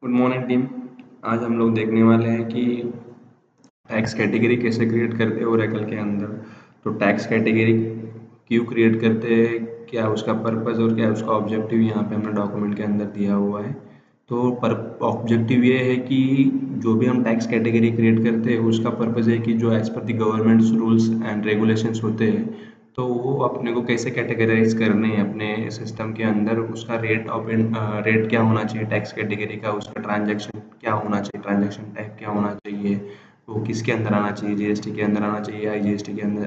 Good morning team. आज हम लोग देखने वाले हैं कि टैक्स कैटेगरी कैसे क्रिएट करते हैं ओरेकल के अंदर। तो टैक्स कैटेगरी क्यों क्रिएट करते हैं, क्या उसका पर्पस और क्या उसका ऑब्जेक्टिव यहाँ पे हमने डॉक्यूमेंट के अंदर दिया हुआ है। तो ऑब्जेक्टिव ये है कि जो भी हम टैक्स कैटेगरी क्रिएट करते हैं उसका पर्पस है कि जो as per the governments rules and regulations होते हैं तो वो अपने को कैसे कैटेगराइज करने हैं अपने सिस्टम के अंदर, उसका रेट क्या होना चाहिए टैक्स कैटेगरी का, उसका ट्रांजैक्शन क्या होना चाहिए, ट्रांजैक्शन टाइप क्या होना चाहिए, वो किसके अंदर आना चाहिए, जीएसटी के अंदर आना चाहिए, आईजीएसटी के अंदर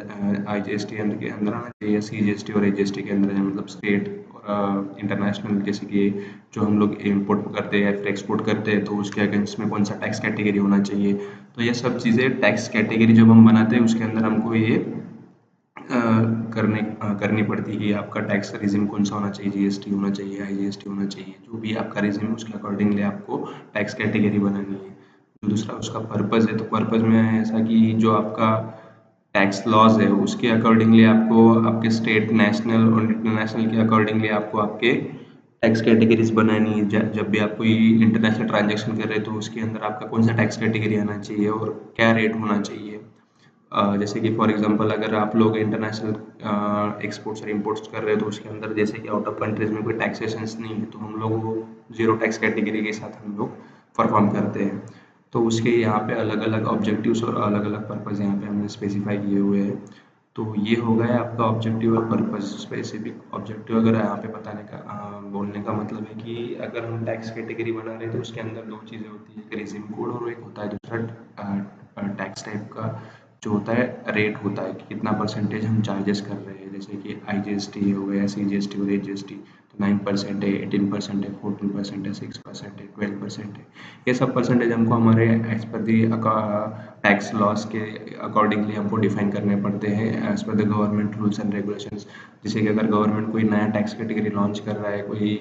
के अंदर आना चाहिए, सीजीएसटी और एजीएसटी के अंदर, मतलब स्टेट और इंटरनेशनल, जैसे कि जो हम लोग इम्पोर्ट करते हैं या फिर एक्सपोर्ट करते हैं तो उसके अगेंस्ट में कौन सा टैक्स कैटेगरी होना चाहिए। तो ये सब चीज़ें टैक्स कैटेगरी जब हम बनाते हैं उसके अंदर हमको ये करनी पड़ती है कि आपका टैक्स रिजिम कौन सा होना चाहिए, जीएसटी होना चाहिए, आईजीएसटी होना चाहिए, जो भी आपका रिजिम है उसके अकॉर्डिंगली आपको टैक्स कैटेगरी बनानी है। दूसरा उसका पर्पस है, तो पर्पस में है ऐसा कि जो आपका टैक्स लॉज है उसके अकॉर्डिंगली आपको आपके स्टेट, नेशनल और इंटरनेशनल के अकॉर्डिंगली आपको आपके टैक्स कैटेगरीज बनानी है। जब भी आप कोई इंटरनेशनल ट्रांजेक्शन कर रहे हैं तो उसके अंदर आपका कौन सा टैक्स कैटेगरी आना चाहिए और क्या रेट होना चाहिए। जैसे कि फॉर एग्जांपल अगर आप लोग इंटरनेशनल एक्सपोर्ट्स और इंपोर्ट्स कर रहे हो तो उसके अंदर जैसे कि आउट ऑफ कंट्रीज में कोई टैक्सेशंस नहीं है तो हम लोग वो जीरो टैक्स कैटेगरी के साथ हम लोग परफॉर्म करते हैं। तो उसके यहाँ पे अलग अलग ऑब्जेक्टिव्स और अलग अलग पर्पज़ यहाँ पे हमने स्पेसिफाई किए हुए हैं। तो ये हो गया आपका ऑब्जेक्टिव और पर्पज़। स्पेसिफिक ऑब्जेक्टिव अगर यहाँ पे बताने का बोलने का मतलब है कि अगर हम टैक्स कैटेगरी बना रहे हैं तो उसके अंदर दो चीज़ें होती है, एक रिजिम कोड और एक होता है दूसरा टैक्स टाइप का जो होता है, रेट होता है कि कितना परसेंटेज हम चार्जेस कर रहे हैं। जैसे कि आईजीएसटी हो गया, सीजीएसटी और एजीएसटी, तो 9% है, 18% है, 14% है, 6% है, 12% है। ये सब परसेंटेज हमको हमारे as per the tax laws के अकॉर्डिंगली हमको डिफाइन करने पड़ते हैं as per the government rules and regulations. जैसे कि अगर गवर्नमेंट कोई नया टैक्स कैटेगरी लॉन्च कर रहा है कोई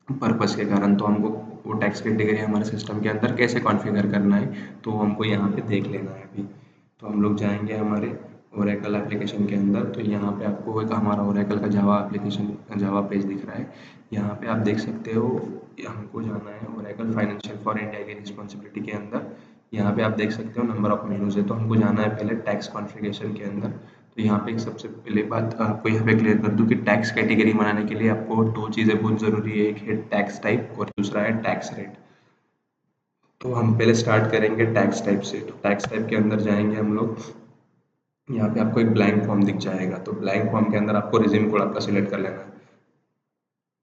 पर्पस के कारण, तो हमको वो टैक्स कैटेगरी हमारे सिस्टम के अंदर कैसे कॉन्फ़िगर करना है तो हमको यहाँ पे देख लेना है अभी। तो हम लोग जाएंगे हमारे ओरेकल एप्लीकेशन के अंदर। तो यहाँ पे आपको एक हमारा ओरेकल का जावा एप्लीकेशन, जावा पेज दिख रहा है। यहाँ पे आप देख सकते हो हमको जाना है ओरेकल फाइनेंशियल फॉर इंडिया की रिस्पॉन्सिबिलिटी के अंदर। यहाँ पे आप देख सकते हो नंबर ऑफ मेनूज है, तो हमको जाना है पहले टैक्स कॉन्फ़िगरेशन के अंदर। तो यहाँ पे एक सबसे पहले बात आपको यहाँ पे क्लियर कर दूँ कि टैक्स कैटेगरी बनाने के लिए आपको दो चीज़ें बहुत ज़रूरी है, एक है टैक्स टाइप और दूसरा है टैक्स रेट। तो हम पहले स्टार्ट करेंगे टैक्स टाइप से। तो टैक्स टाइप के अंदर जाएंगे हम लोग, यहाँ पे आपको एक ब्लैंक फॉर्म दिख जाएगा। तो ब्लैंक फॉर्म के अंदर आपको रिजिम कोड आपका सिलेक्ट कर लेना है।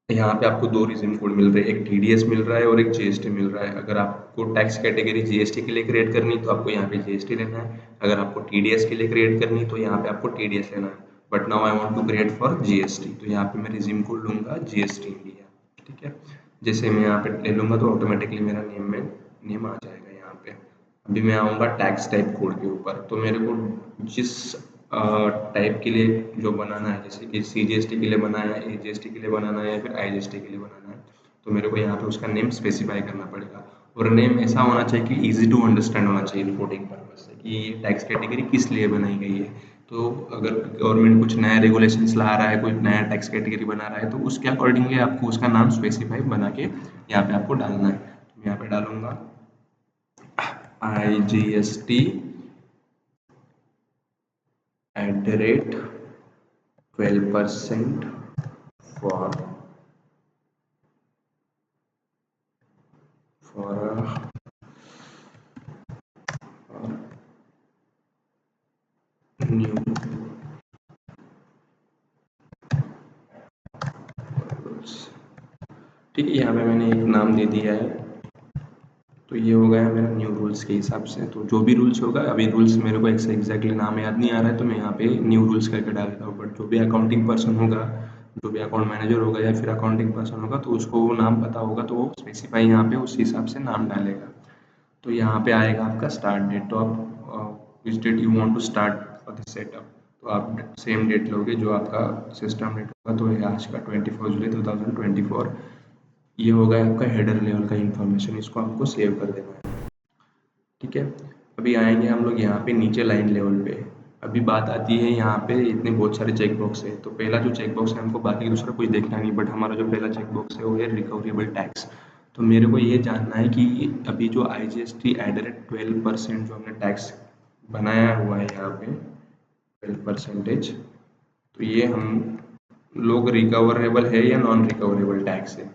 यहाँ पे आपको दो रिजिम कोड मिल रहे हैं, एक टीडीएस मिल रहा है और एक जीएसटी मिल रहा है। अगर आपको टैक्स कैटेगरी जीएसटी के लिए क्रिएट करनी तो आपको यहाँ पे जीएसटी लेना है, अगर आपको टीडीएस के लिए क्रिएट करनी तो यहाँ पे आपको टीडीएस लेना है। But now I want to create for GST, तो यहाँ पे मैं रिजिम कोड लूँगा जीएसटी इंडिया। ठीक है, जैसे मैं यहाँ पे ले लूँगा तो ऑटोमेटिकली मेरा नेम आ जाएगा यहाँ पे। अभी मैं आऊँगा टैक्स टाइप कोड के ऊपर। तो मेरे को जिस टाइप के लिए जो बनाना है, जैसे कि सीजीएसटी के लिए बनाना है, एजीएसटी के लिए बनाना है या फिर आईजीएसटी के लिए बनाना है, तो मेरे को यहाँ पे उसका नेम स्पेसिफाई करना पड़ेगा। और नेम ऐसा होना चाहिए कि इजी टू अंडरस्टैंड होना चाहिए रिपोर्टिंग पर्पज से कि ये टैक्स कैटेगरी किस लिए बनाई गई है। तो अगर गवर्नमेंट कुछ नया रेगुलेशंस ला रहा है, कोई नया टैक्स कैटेगरी बना रहा है, तो उसके अकॉर्डिंगली आपको उसका नाम स्पेसिफाई बना के यहाँ पे आपको डालना है। तो मैं यहाँ पे डालूंगा IGST @12% for for new rules. ठीक है, यहाँ पे मैंने एक नाम दे दिया है। तो ये हो गया मेरा न्यू रूल्स के हिसाब से। तो जो भी रूल्स होगा, अभी रूल्स मेरे को एग्जैक्टली नाम याद नहीं आ रहा है तो मैं यहाँ पे न्यू रूल्स करके डाल देता हूँ। बट जो भी अकाउंटिंग पर्सन होगा, जो भी अकाउंट मैनेजर होगा या फिर अकाउंटिंग पर्सन होगा तो उसको वो नाम पता होगा तो वो स्पेसिफाई यहाँ पे उस हिसाब से नाम डालेगा। तो यहाँ पे आएगा आपका स्टार्ट डेट। तो आप which date you want to start for this setup, तो आप सेम डेट लोगे जो आपका सिस्टम डेट होगा। तो ये आज का 24 जुलाई 2024। ये होगा आपका हेडर लेवल का इंफॉर्मेशन, इसको आपको सेव कर देना है। ठीक है, अभी आएंगे हम लोग यहाँ पे नीचे लाइन लेवल पे। अभी बात आती है यहाँ पे इतने बहुत सारे चेक बॉक्स है। तो पहला जो चेक बॉक्स है हमको बाकी दूसरा कुछ देखना नहीं, बट हमारा जो पहला चेक बॉक्स है वो है रिकवरेबल टैक्स। तो मेरे को ये जानना है कि अभी जो IGST एट 12% जो हमने टैक्स बनाया हुआ है यहाँ पे 12%, तो ये हम लोग रिकवरेबल है या नॉन रिकवरेबल टैक्स है।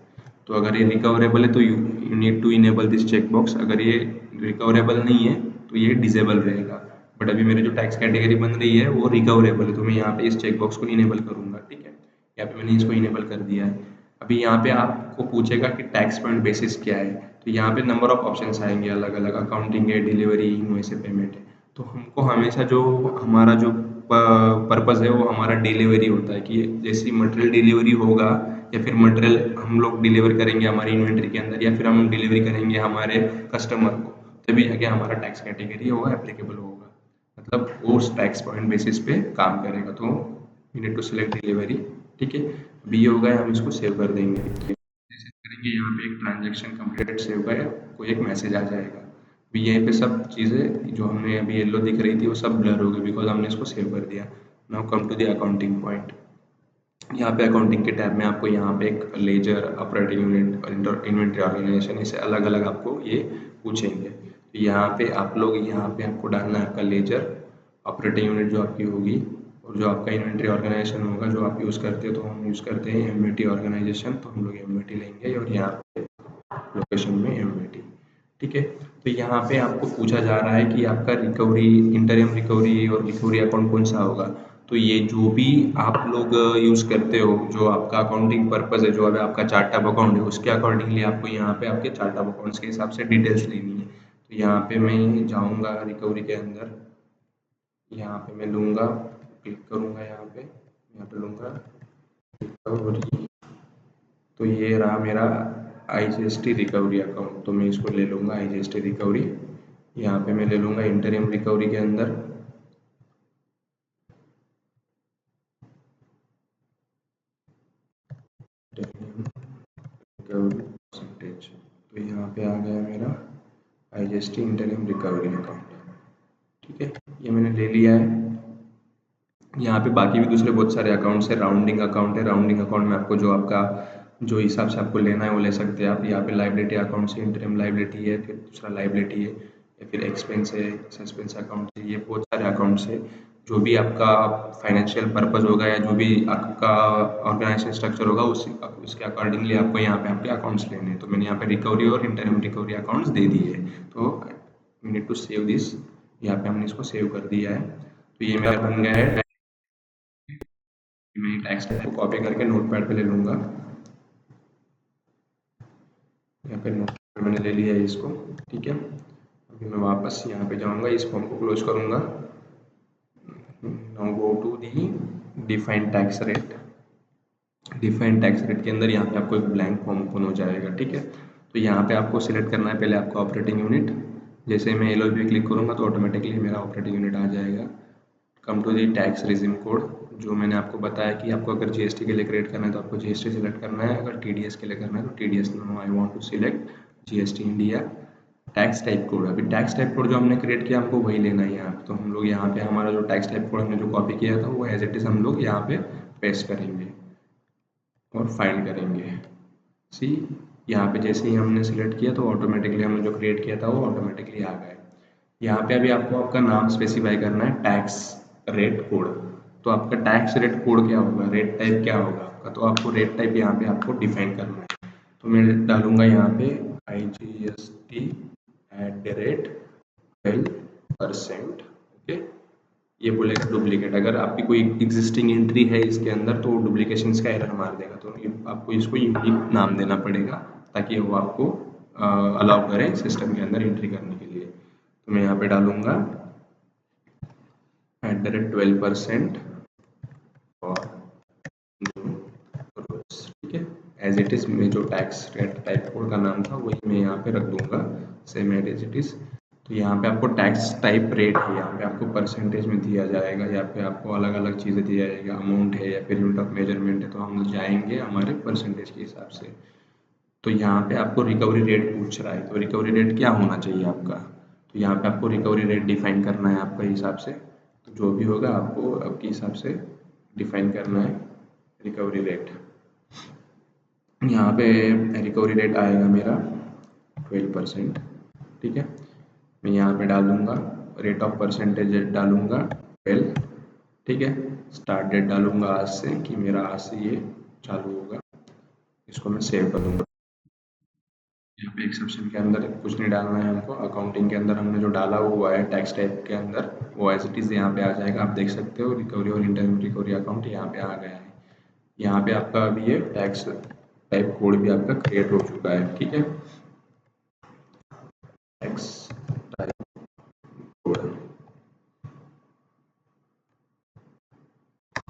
तो अगर ये रिकवरेबल है तो you need to enable this check box, अगर ये रिकवरेबल नहीं है तो ये डिसेबल रहेगा। बट अभी मेरी जो टैक्स कैटेगरी बन रही है वो रिकवरेबल है, तो मैं यहाँ पे इस चेक बॉक्स को इनेबल करूँगा। ठीक है, यहाँ पे मैंने इसको इनेबल कर दिया है। अभी यहाँ पे आपको पूछेगा कि टैक्स पॉइंट बेसिस क्या है, तो यहाँ पे नंबर ऑफ ऑप्शंस आएंगे अलग अलग, अकाउंटिंग है, डिलीवरी, इनवॉइस है, पेमेंट है। तो हमको हमेशा जो हमारा जो पर्पज़ है वो हमारा डिलीवरी होता है कि जैसी मटेरियल डिलीवरी होगा या फिर मटेरियल हम लोग डिलीवर करेंगे हमारी इन्वेंट्री के अंदर या फिर हम डिलीवरी करेंगे हमारे कस्टमर को, तभी जाके हमारा टैक्स कैटेगरी होगा एप्लीकेबल होगा, मतलब वो उस टैक्स पॉइंट बेसिस पे काम करेगा। तो you need to select delivery. ठीक है, अभी ये हो गया, हम इसको सेव कर देंगे। जैसे करेंगे यहाँ पे एक ट्रांजेक्शन कंप्लीटेड सेव का कोई एक मैसेज आ जाएगा। अभी यहीं पे सब चीज़ें जो हमने अभी येलो दिख रही थी वो सब ब्लर हो गई बिकॉज हमने इसको सेव कर दिया। Now come to the accounting point. यहाँ पे अकाउंटिंग के टैब में आपको यहाँ पे एक ledger, operating unit, inventory organisation, इसे अलग अलग आपको ये पूछेंगे। तो यहाँ पे आप लोग यहाँ पे आपको डालना है आपका लेजर, ऑपरेटिंग यूनिट जो आपकी होगी, और जो आपका इन्वेंट्री ऑर्गेनाइजेशन होगा जो आप यूज़ करते हो, तो हम यूज़ करते हैं एमवीटी ऑर्गेनाइजेशन, तो हम लोग एमवीटी लेंगे और यहाँ पे लोकेशन में एमवीटी। ठीक है, तो यहाँ पे आपको पूछा जा रहा है कि आपका रिकवरी, इंटरिम रिकवरी और रिकवरी अकाउंट कौन सा होगा। तो ये जो भी आप लोग यूज़ करते हो, जो आपका अकाउंटिंग पर्पज़ है, जो अभी आपका चार्ट ऑफ अकाउंट है, उसके अकॉर्डिंगली आपको यहाँ पे आपके चार्ट ऑफ अकाउंट्स के हिसाब से डिटेल्स लेनी है। तो यहाँ पे मैं जाऊँगा रिकवरी के अंदर, यहाँ पे मैं लूँगा, क्लिक करूँगा यहाँ पे लूँगा रिकवरी। तो ये रहा मेरा IGST रिकवरी अकाउंट, तो मैं इसको ले लूँगा IGST रिकवरी। यहाँ पे मैं ले लूँगा इंटरिम रिकवरी के अंदर, रिकवरी परसेंटेज, तो यहाँ पे आ गया मेरा IGST इंटरिम रिकवरी अकाउंट। ठीक है, ये मैंने ले लिया है। यहाँ पे बाकी भी दूसरे बहुत सारे अकाउंट्स है, राउंडिंग अकाउंट है, राउंडिंग अकाउंट में आपको जो आपका जो हिसाब से आपको लेना है वो ले सकते हैं आप। यहाँ पे लाइबिलिटी अकाउंट से इंटरिम लाइबिलिटी है, फिर दूसरा लाइबिलिटी है, या फिर एक्सपेंस है, सस्पेंस अकाउंट है, ये बहुत सारे अकाउंट्स है। जो भी आपका फाइनेंशियल पर्पज़ होगा या जो भी आपका ऑर्गेनाइजेशन स्ट्रक्चर होगा उसके अकॉर्डिंगली आपको यहाँ पे आपके अकाउंट्स लेने हैं। तो मैंने यहाँ पे रिकवरी और इंटरिम रिकवरी अकाउंट्स दे दिए हैं, तो we need to save this. यहाँ पे हमने इसको सेव कर दिया है, तो ये मेरा बन गया है। मैं टैक्स को कॉपी करके नोटपैड पे ले लूँगा। यहाँ पे नोटपैड मैंने ले लिया है इसको। ठीक है, अभी मैं वापस यहाँ पे जाऊँगा, इस फॉर्म को क्लोज करूँगा। Now go to the defined tax rate. Defined tax rate के अंदर यहाँ पे आपको एक ब्लैंक फॉर्म ओपन हो जाएगा। ठीक है, तो यहाँ पे आपको सिलेक्ट करना है पहले आपका ऑपरेटिंग यूनिट। जैसे मैं LOB पे क्लिक करूँगा तो ऑटोमेटिकली मेरा ऑपरेटिंग यूनिट आ जाएगा। Come to the tax regime code, जो मैंने आपको बताया कि आपको अगर GST के लिए क्रिएट करना है तो आपको GST सिलेक्ट करना है, अगर TDS के लिए करना है तो TDS। No, I want to select GST India. Tax type code, अभी टैक्स टाइप कोड जो हमने क्रिएट किया हमको वही लेना है यहाँ पे। तो हम लोग यहाँ पे हमारा जो टैक्स टाइप कोड हमने जो कॉपी किया था वो एज इट इज़ हम लोग यहाँ पे पेस्ट करेंगे और फाइंड करेंगे। सी, यहाँ पे जैसे ही हमने सिलेक्ट किया तो ऑटोमेटिकली हमने जो क्रिएट किया था वो ऑटोमेटिकली आ गया। यहाँ पे अभी आपको आपका नाम स्पेसिफाई करना है, टैक्स रेट कोड। तो आपका टैक्स रेट कोड क्या होगा, रेट टाइप क्या होगा आपका, तो आपको रेट टाइप यहाँ पे आपको डिफाइन करना है। तो मैं डालूंगा यहाँ पे IGST @ 12%। ओके, ये बोलेगा डुप्लीकेट, अगर आपकी कोई एग्जिस्टिंग एंट्री है इसके अंदर तो डुप्लीकेशन का एरर मार देगा, तो आपको इसको यूनिक नाम देना पड़ेगा ताकि वो आपको अलाउ करे सिस्टम के अंदर एंट्री करने के लिए। तो मैं यहाँ पे डालूंगा @12% और ठीक है, एज इट इज़ मैं जो टैक्स रेट टाइप कोड का नाम था वही मैं यहाँ पे रख दूंगा, सेम एज इट इज़। तो यहाँ पे आपको टैक्स टाइप रेट है, यहाँ पे आपको परसेंटेज में दिया जाएगा, यहाँ पे आपको अलग अलग चीज़ें दिया जाएगा, अमाउंट है या फिर यूनिट ऑफ मेजरमेंट है, तो हम जाएंगे हमारे परसेंटेज के हिसाब से। तो यहाँ पे आपको रिकवरी रेट पूछ रहा है, तो रिकवरी रेट क्या होना चाहिए आपका, तो यहाँ पे आपको रिकवरी रेट डिफाइन करना है आपके हिसाब से। तो जो भी होगा आपको आपके हिसाब से डिफाइन करना है रिकवरी रेट। यहाँ पे रिकवरी रेट आएगा मेरा 12%। ठीक है, मैं यहाँ पे डालूंगा रेट ऑफ परसेंटेज डालूंगा 12। ठीक है, स्टार्ट डेट डालूंगा आज से कि मेरा आज से ये चालू होगा। इसको मैं सेव कर दूंगा। यहाँ पे एक्सेप्शन के अंदर कुछ नहीं डालना है हमको। अकाउंटिंग के अंदर हमने जो डाला हुआ है टैक्स टाइप के अंदर वो एज इट इज़ यहाँ पे आ जाएगा। आप देख सकते हो रिकवरी और इंटरनल रिकवरी अकाउंट यहाँ पे आ गया है। यहाँ पे आपका अभी ये टैक्स टाइप कोड भी आपका क्रिएट हो चुका है। ठीक है, tax type code,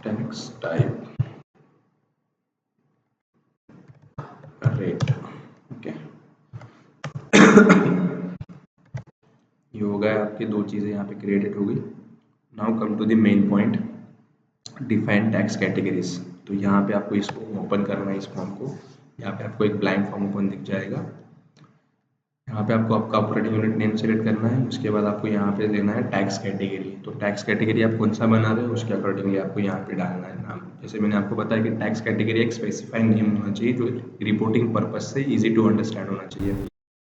tax type rate. Okay, ये हो गया आपकी दो चीज़ें यहाँ पे क्रिएटेड हो गई। Now come to the main point, define tax categories. तो यहाँ पे आपको इसको ओपन करना है, इस फॉर्म को। यहाँ पे आपको एक ब्लैंक फॉर्म ओपन दिख जाएगा। यहाँ पे आपको आपका ऑपरेटिंग यूनिट नेम सेलेक्ट करना है। उसके बाद आपको यहाँ पे लेना है टैक्स कैटेगरी। तो टैक्स कैटेगरी आप कौन सा बना रहे हो उसके अकॉर्डिंगली आपको यहाँ पे डालना है नाम। जैसे मैंने आपको बताया कि टैक्स कैटेगरी एक स्पेसिफाइड नेम होना चाहिए जो रिपोर्टिंग पर्पज से इजी टू अंडरस्टैंड होना चाहिए।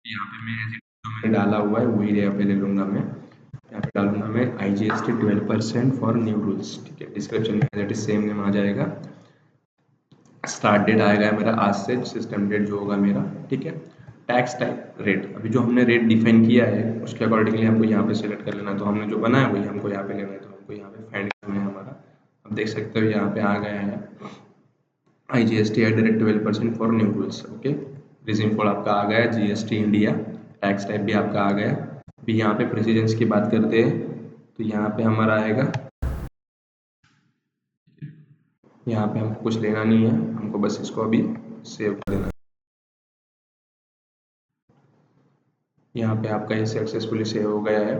यहाँ पे मैं जो मैंने डाला हुआ है वही यहाँ पे ले लूँगा मैं। यहाँ पे डालूंगा मैं IGST 12% फॉर न्यू रूल्स। ठीक है, डिस्क्रिप्शन में as it is same name आ जाएगा। स्टार्ट डेट आएगा मेरा आज से, सिस्टम डेट जो होगा मेरा। ठीक है, टैक्स टाइप रेट, अभी जो हमने रेट डिफाइन किया है उसके अकॉर्डिंगली हमको यहाँ पे सिलेक्ट कर लेना है। तो हमने जो बनाया वही हमको यहाँ पे लेना है। तो हमको यहाँ पे फाइंड करना है हमारा। अब देख सकते हो यहाँ पे आ गया है IGST at the rate 12% for new rules. Okay, reason for आपका आ गया GST इंडिया। टैक्स टाइप भी आपका आ गया। अभी यहाँ पे प्रेसिडेंस की बात करते हैं तो यहाँ पे हमारा आएगा, यहाँ पे हमको कुछ लेना नहीं है, हमको बस इसको अभी सेव कर देना है। यहाँ पे आपका ये सक्सेसफुली सेव हो गया है।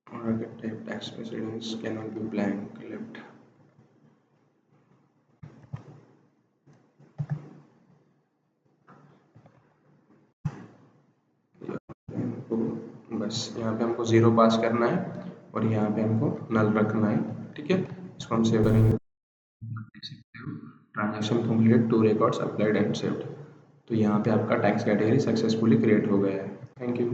Type tax precedence can not be blank left. बस यहाँ पे हमको 0 पास करना है और यहाँ पे हमको नल रखना है। ठीक है, इसको हम सेव करेंगे। देख सकते हो transaction completed, 2 records applied and saved. तो यहाँ पे आपका टैक्स कैटेगरी सक्सेसफुली क्रिएट हो गया है। Thank you.